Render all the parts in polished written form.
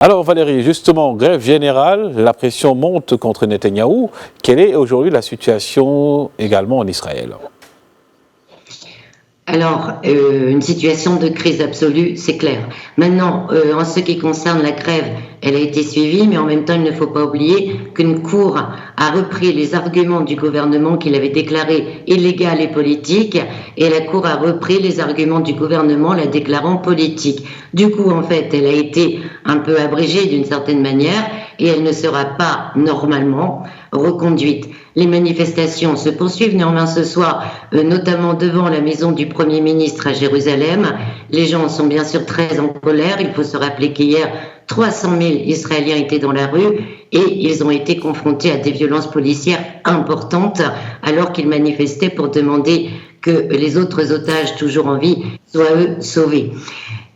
Alors Valérie, justement, grève générale, la pression monte contre Netanyahou. Quelle est aujourd'hui la situation également en Israël? Alors, une situation de crise absolue, c'est clair. Maintenant, en ce qui concerne la grève, elle a été suivie, mais en même temps, il ne faut pas oublier qu'une cour a repris les arguments du gouvernement qu'il avait déclarés illégaux et politiques, et la cour a repris les arguments du gouvernement la déclarant politique. Du coup, en fait, elle a été un peu abrégée d'une certaine manière, et elle ne sera pas normalement reconduite. Les manifestations se poursuivent néanmoins ce soir, notamment devant la maison du Premier ministre à Jérusalem. Les gens sont bien sûr très en colère. Il faut se rappeler qu'hier, 300 000 Israéliens étaient dans la rue et ils ont été confrontés à des violences policières importantes alors qu'ils manifestaient pour demander que les autres otages toujours en vie soient eux sauvés.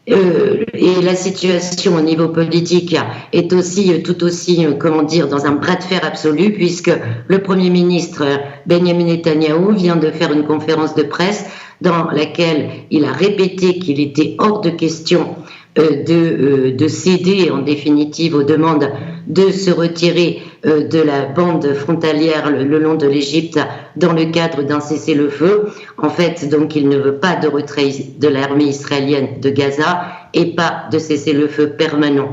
Et la situation au niveau politique est aussi tout aussi, dans un bras de fer absolu, puisque le Premier ministre Benjamin Netanyahou vient de faire une conférence de presse dans laquelle il a répété qu'il était hors de question de céder en définitive aux demandes de se retirer de la bande frontalière le long de l'Égypte dans le cadre d'un cessez-le-feu. En fait, donc, il ne veut pas de retrait de l'armée israélienne de Gaza et pas de cessez-le-feu permanent.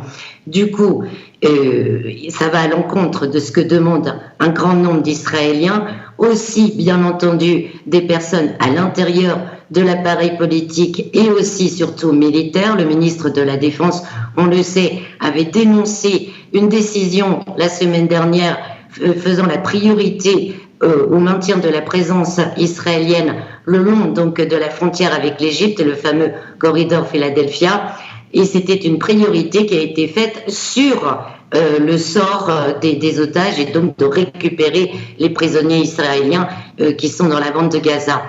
Du coup, ça va à l'encontre de ce que demande un grand nombre d'Israéliens, aussi bien entendu des personnes à l'intérieur de l'appareil politique et aussi surtout militaire. Le ministre de la Défense, on le sait, avait dénoncé une décision la semaine dernière faisant la priorité au maintien de la présence israélienne le long donc de la frontière avec l'Égypte, le fameux corridor Philadelphia. Et c'était une priorité qui a été faite sur le sort des otages et donc de récupérer les prisonniers israéliens qui sont dans la bande de Gaza.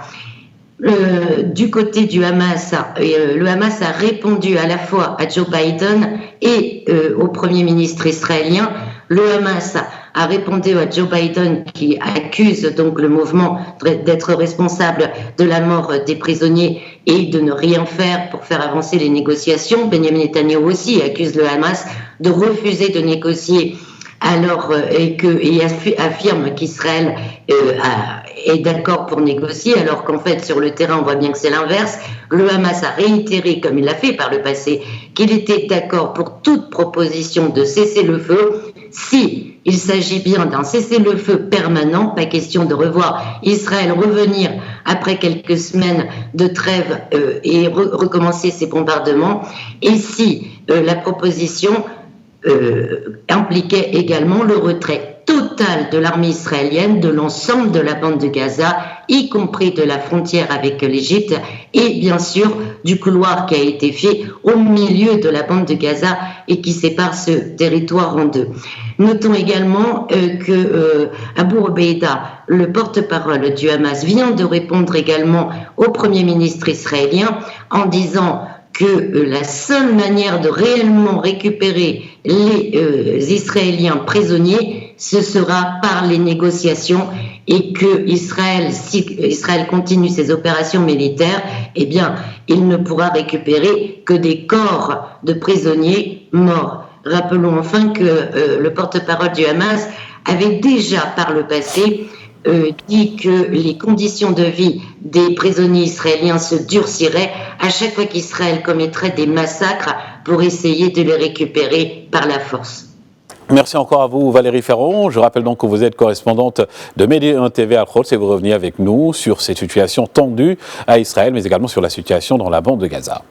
Du côté du Hamas, le Hamas a répondu à la fois à Joe Biden et au Premier ministre israélien. Le Hamas a répondu à Joe Biden qui accuse donc le mouvement d'être responsable de la mort des prisonniers et de ne rien faire pour faire avancer les négociations. Benjamin Netanyahou aussi accuse le Hamas de refuser de négocier et affirme qu'Israël est d'accord pour négocier, alors qu'en fait sur le terrain on voit bien que c'est l'inverse. Le Hamas a réitéré, comme il l'a fait par le passé, qu'il était d'accord pour toute proposition de cessez-le-feu si il s'agit bien d'un cessez-le-feu permanent, pas question de revoir Israël revenir après quelques semaines de trêve et recommencer ses bombardements, et si la proposition impliquait également le retrait total de l'armée israélienne de l'ensemble de la bande de Gaza, y compris de la frontière avec l'Égypte et bien sûr du couloir qui a été fait au milieu de la bande de Gaza et qui sépare ce territoire en deux. Notons également que Abu Obeida, le porte-parole du Hamas, vient de répondre également au Premier ministre israélien en disant que la seule manière de réellement récupérer les Israéliens prisonniers, ce sera par les négociations, et que si Israël continue ses opérations militaires, eh bien, il ne pourra récupérer que des corps de prisonniers morts. Rappelons enfin que le porte-parole du Hamas avait déjà par le passé dit que les conditions de vie des prisonniers israéliens se durciraient à chaque fois qu'Israël commettrait des massacres pour essayer de les récupérer par la force. Merci encore à vous Valérie Ferron. Je rappelle donc que vous êtes correspondante de Média TV à Al-Quds et vous revenez avec nous sur ces situations tendues à Israël, mais également sur la situation dans la bande de Gaza.